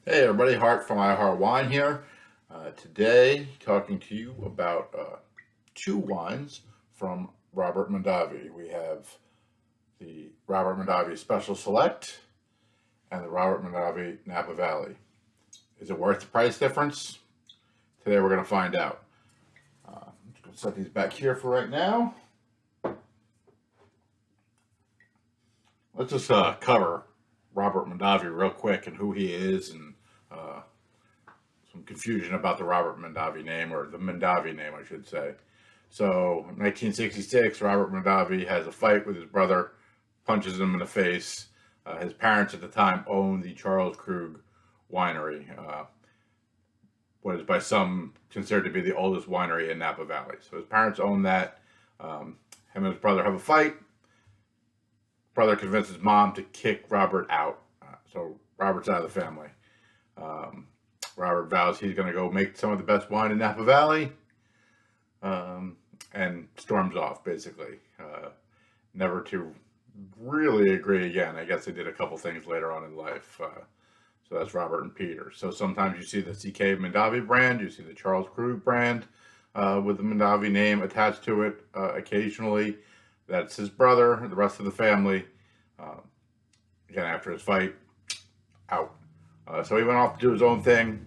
Hey everybody, Hart from I Heart Wine here. Today, talking to you about two wines from Robert Mondavi. We have the Robert Mondavi Special Select and the Robert Mondavi Napa Valley. Is it worth the price difference? Today we're going to find out. I'm just going to set these back here for right now. Let's just cover Robert Mondavi real quick and who he is and uh, some confusion about the Robert Mondavi name, or the Mondavi name, I should say. So, in 1966, Robert Mondavi has a fight with his brother, punches him in the face. His parents at the time owned the Charles Krug winery, what is by some considered to be the oldest winery in Napa Valley. So his parents own that. Him and his brother have a fight. Brother convinces mom to kick Robert out. So Robert's out of the family. Um, Robert vows he's going to go make some of the best wine in Napa Valley, and storms off, basically. Never to really agree again. I guess they did a couple things later on in life. So that's Robert and Peter. So sometimes you see the CK Mondavi brand, you see the Charles Krug brand with the Mondavi name attached to it occasionally. That's his brother, the rest of the family. Uh, Again, after his fight, out. So he went off to do his own thing.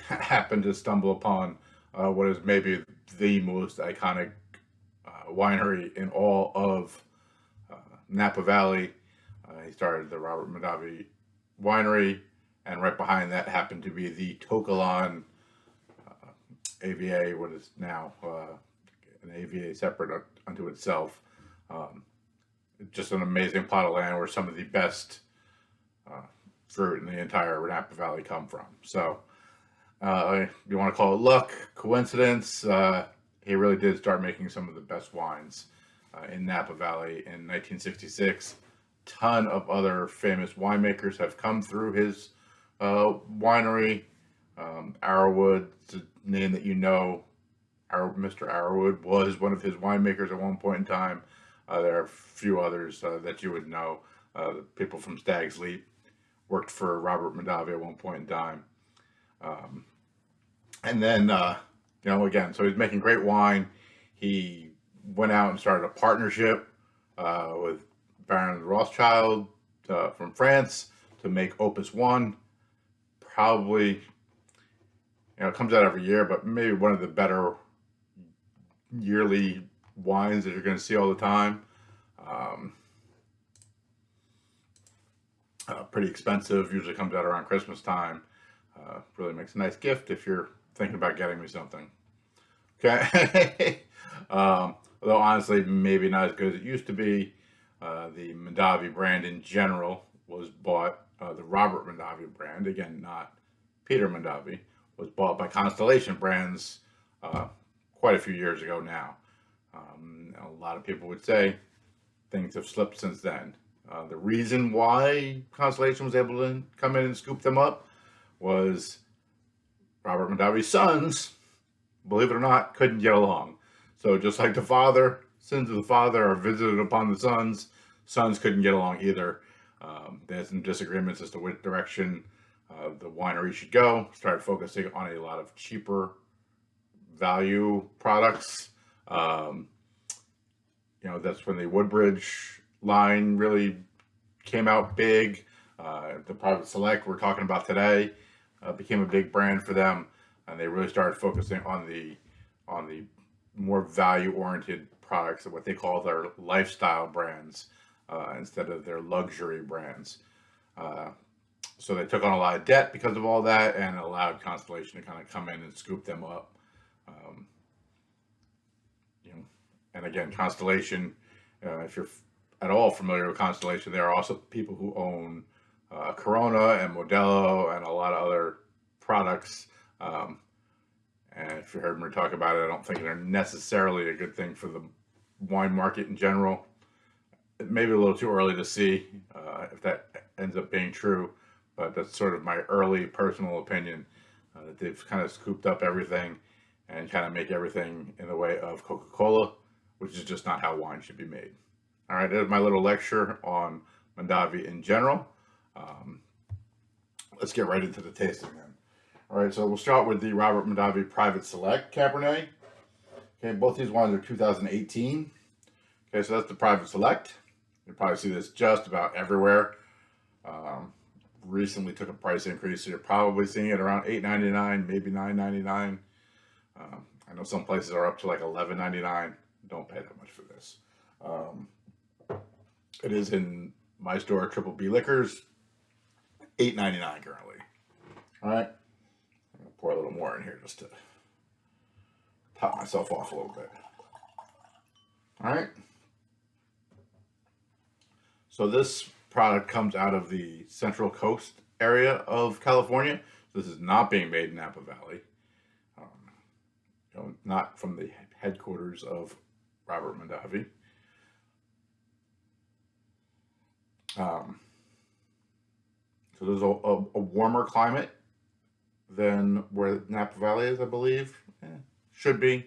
Happened to stumble upon what is maybe the most iconic winery in all of Napa Valley. He started the Robert Mondavi Winery, and right behind that happened to be the Tokalan AVA, what is now an AVA separate unto itself. Um, just an amazing plot of land where some of the best uh, fruit in the entire Napa Valley come from. So, you want to call it luck, coincidence? He really did start making some of the best wines in Napa Valley in 1966. Ton of other famous winemakers have come through his winery. Arrowwood, the name that you know, Mr. Arrowwood was one of his winemakers at one point in time. There are a few others that you would know. The people from Stag's Leap worked for Robert Mondavi at one point in time. Um, and then, again, so he's making great wine. He went out and started a partnership with Baron Rothschild from France to make Opus One. Probably, it comes out every year, but maybe one of the better yearly wines that you're going to see all the time. Um, Pretty expensive. Usually comes out around Christmas time. Really makes a nice gift if you're thinking about getting me something. Okay. Although honestly, maybe not as good as it used to be. The Mondavi brand in general was bought. The Robert Mondavi brand, again, not Peter Mondavi, was bought by Constellation Brands quite a few years ago now. A lot of people would say things have slipped since then. The reason why Constellation was able to come in and scoop them up was Robert Mondavi's sons, believe it or not, couldn't get along. So just like the father, sins of the father are visited upon the sons. Sons couldn't get along either. They had some disagreements as to which direction the winery should go. Started focusing on a lot of cheaper value products. That's when the Woodbridge line really came out big. The Private Select we're talking about today became a big brand for them, and they really started focusing on the more value oriented products, and what they call their lifestyle brands instead of their luxury brands. So they took on a lot of debt because of all that, and allowed Constellation to kind of come in and scoop them up. Um, you know, and again, Constellation, if you're at all familiar with Constellation, there are also people who own Corona and Modelo and a lot of other products. And if you heard me talk about it, I don't think they're necessarily a good thing for the wine market in general. It may be a little too early to see if that ends up being true, but that's sort of my early personal opinion that they've kind of scooped up everything and kind of make everything in the way of Coca-Cola, which is just not how wine should be made. All right, there's my little lecture on Mondavi in general. Um, let's get right into the tasting then. All right, so we'll start with the Robert Mondavi Private Select Cabernet. Okay, both these wines are 2018. Okay, so that's the Private Select. You probably see this just about everywhere. Um, Recently took a price increase, so you're probably seeing it around $8.99, maybe $9.99. I know some places are up to like $11.99. Don't pay that much for this. Um, it is in my store, Triple B Liquors, $8.99 currently. All right, I'm gonna pour a little more in here just to top myself off a little bit. All right. So this product comes out of the Central Coast area of California. This is not being made in Napa Valley. Not from the headquarters of Robert Mondavi. So there's a warmer climate than where Napa Valley is, I believe. Should be.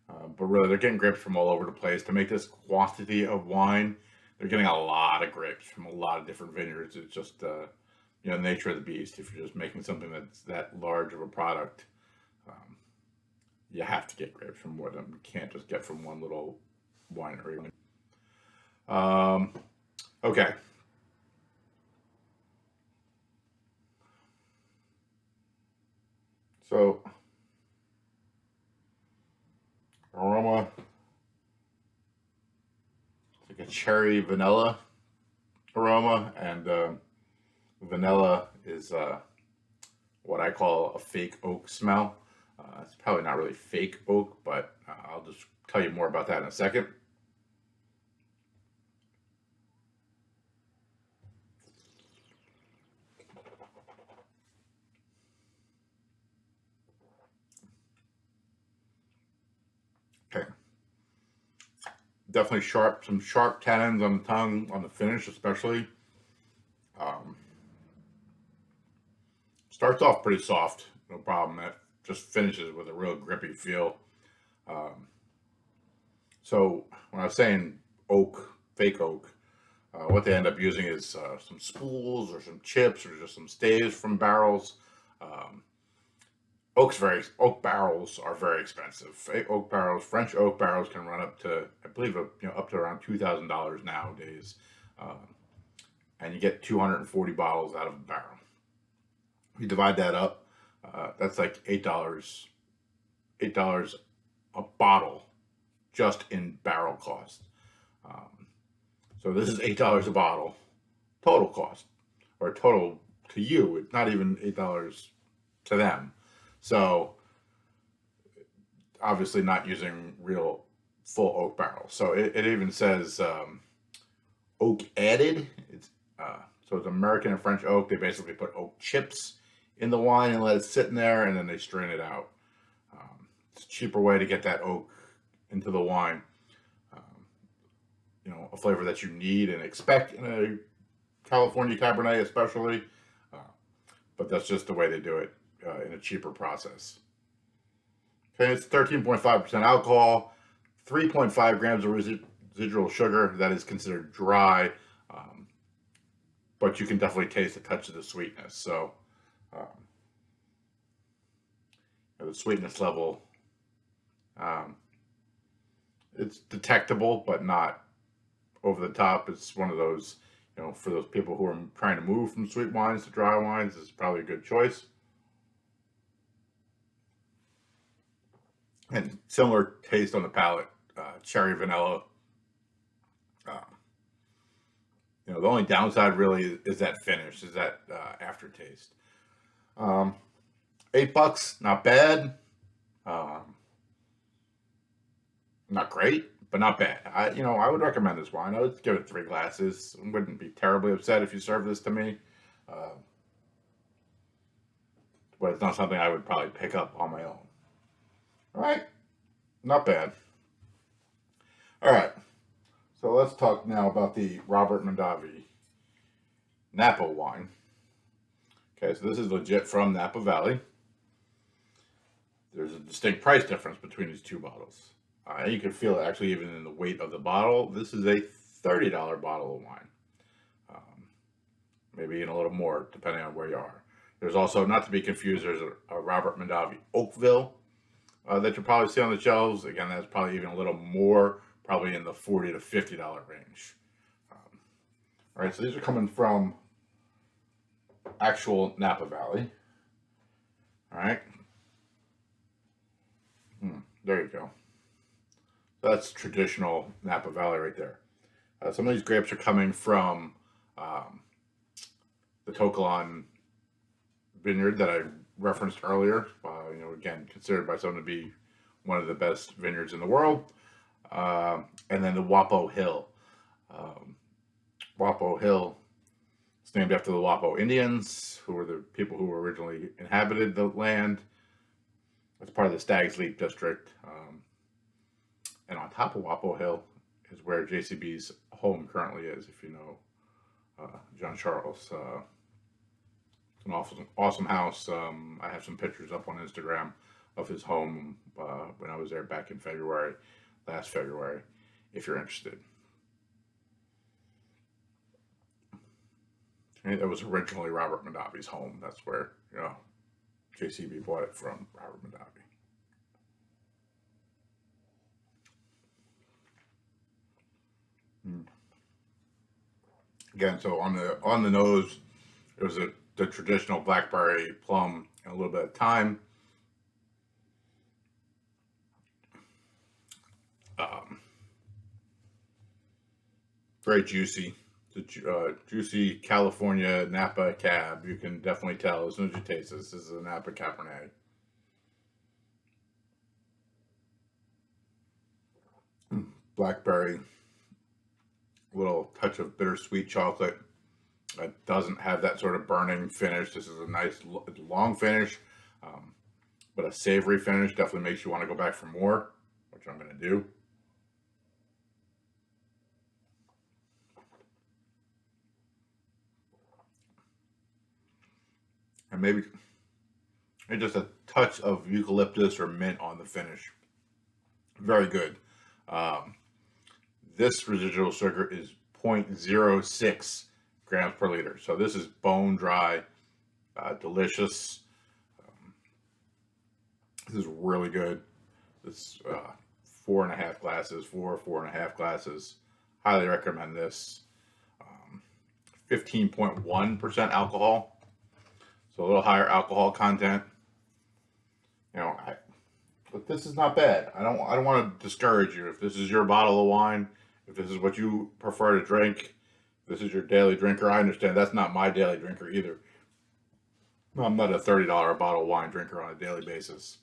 But really, they're getting grapes from all over the place. To make this quantity of wine, they're getting a lot of grapes from a lot of different vineyards. It's just, the nature of the beast. If you're just making something that's that large of a product, you have to get grapes from more of them. You can't just get from one little winery. Okay. So, aroma, it's like a cherry vanilla aroma, and vanilla is what I call a fake oak smell. It's probably not really fake oak, but I'll just tell you more about that in a second. Okay. Definitely sharp, some sharp tannins on the tongue, on the finish especially. Um, Starts off pretty soft, no problem. It just finishes with a real grippy feel. Um, so when I was saying oak, fake oak, what they end up using is some spools or some chips or just some staves from barrels. Um, Oak barrels are very expensive. Oak barrels, French oak barrels, can run up to, I believe, up to around $2,000 nowadays, and you get 240 bottles out of a barrel. You divide that up, that's like $8 a bottle, just in barrel cost. Um, so this is $8 a bottle, total cost, or total to you. It's not even $8 to them. So obviously not using real full oak barrels. So it even says oak added. So it's American and French oak. They basically put oak chips in the wine and let it sit in there, and then they strain it out. It's a cheaper way to get that oak into the wine. A flavor that you need and expect in a California Cabernet, especially. But that's just the way they do it in a cheaper process. Okay, it's 13.5% alcohol, 3.5 grams of residual sugar. That is considered dry, but you can definitely taste a touch of the sweetness. So the sweetness level, it's detectable, but not over the top. It's one of those, for those people who are trying to move from sweet wines to dry wines, it's probably a good choice. And similar taste on the palate, cherry vanilla. The only downside really is that finish, is that aftertaste. Um, $8, not bad. Um, Not great, but not bad. I would recommend this wine. I would give it 3 glasses. Wouldn't be terribly upset if you served this to me. Uh, but it's not something I would probably pick up on my own. All right, not bad. All right, so let's talk now about the Robert Mondavi Napa wine. Okay, so this is legit from Napa Valley. There's a distinct price difference between these two bottles. You can feel it actually even in the weight of the bottle. This is a $30 bottle of wine. Maybe even a little more depending on where you are. There's also, not to be confused, there's a Robert Mondavi Oakville that you'll probably see on the shelves. Again, that's probably even a little more, probably in the $40 to $50 range. All right, so these are coming from actual Napa Valley. All right. There you go. That's traditional Napa Valley right there. Some of these grapes are coming from um, the Tokalon vineyard that I referenced earlier. Again, considered by some to be one of the best vineyards in the world. And then the Wapo Hill. Um, Wapo Hill is named after the Wapo Indians, who were the people who originally inhabited the land. It's part of the Stag's Leap district. And on top of Wapo Hill is where JCB's home currently is, if you know John Charles. It's an awesome house. I have some pictures up on Instagram of his home when I was there back in last February, if you're interested. And it was originally Robert Mondavi's home. That's where, JCB bought it from, Robert Mondavi. Again, so on the nose, it was the traditional blackberry plum and a little bit of thyme. Very juicy. It's a juicy California Napa Cab. You can definitely tell as soon as you taste this. This is a Napa Cabernet. Blackberry, a little touch of bittersweet chocolate. It doesn't have that sort of burning finish. This is a nice long finish, but a savory finish. Definitely makes you want to go back for more, which I'm going to do. And maybe just a touch of eucalyptus or mint on the finish. Very good. Um, this residual sugar is 0.06 grams per liter. So this is bone dry, delicious. This is really good. This 4.5 glasses, 4.5 glasses. Highly recommend this. 15.1% alcohol. So a little higher alcohol content. But this is not bad. I don't want to discourage you. If this is your bottle of wine, if this is what you prefer to drink, this is your daily drinker. I understand that's not my daily drinker either. I'm not a $30 bottle of wine drinker on a daily basis.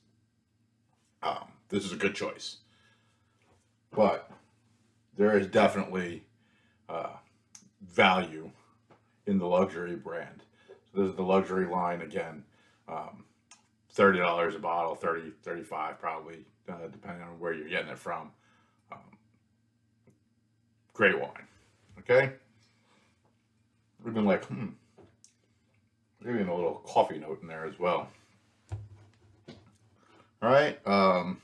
This is a good choice. But there is definitely value in the luxury brand. So this is the luxury line again. $30 a bottle, 30, 35 probably, depending on where you're getting it from. Great wine. Okay? Even maybe a little coffee note in there as well. All right. I'll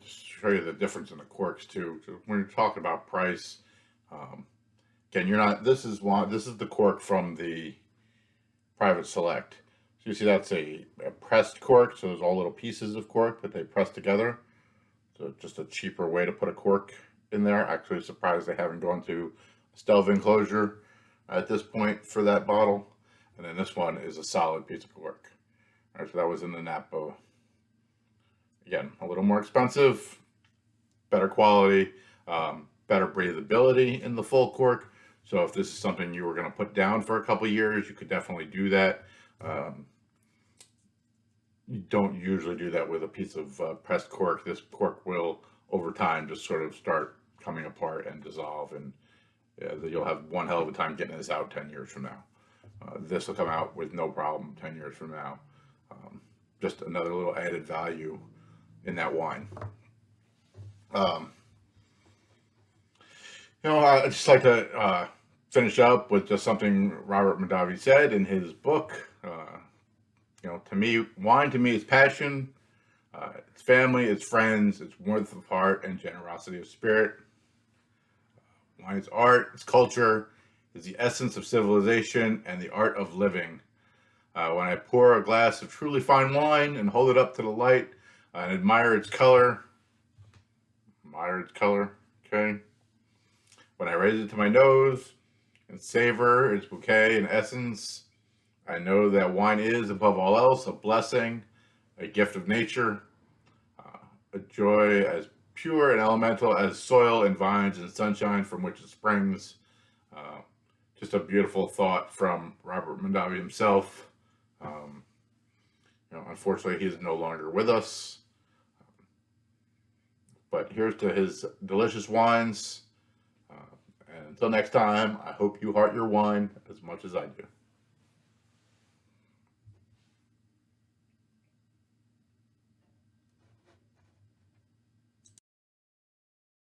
just show you the difference in the corks too. So when you're talking about price, again, this is the cork from the Private Select. So you see that's a pressed cork, so there's all little pieces of cork that they press together. So just a cheaper way to put a cork in there. Actually surprised they haven't gone to stealth enclosure at this point for that bottle. And then this one is a solid piece of cork. All right, so that was in the Napa. Again, a little more expensive, better quality, better breathability in the full cork. So if this is something you were going to put down for a couple years, you could definitely do that. You don't usually do that with a piece of pressed cork. This cork will, over time, just sort of start coming apart and dissolve, and you'll have one hell of a time getting this out 10 years from now. This will come out with no problem 10 years from now. Just another little added value in that wine. I'd just like to finish up with just something Robert Mondavi said in his book. To me, wine to me is passion, it's family, it's friends, it's warmth of heart and generosity of spirit. Wine is art, it's culture, is the essence of civilization and the art of living. When I pour a glass of truly fine wine and hold it up to the light and admire its color, okay? When I raise it to my nose and savor its bouquet and essence, I know that wine is, above all else, a blessing, a gift of nature, a joy as pure and elemental as soil and vines and sunshine from which it springs. Uh, just a beautiful thought from Robert Mondavi himself. Um, Unfortunately, he's no longer with us. But here's to his delicious wines. And until next time, I hope you heart your wine as much as I do.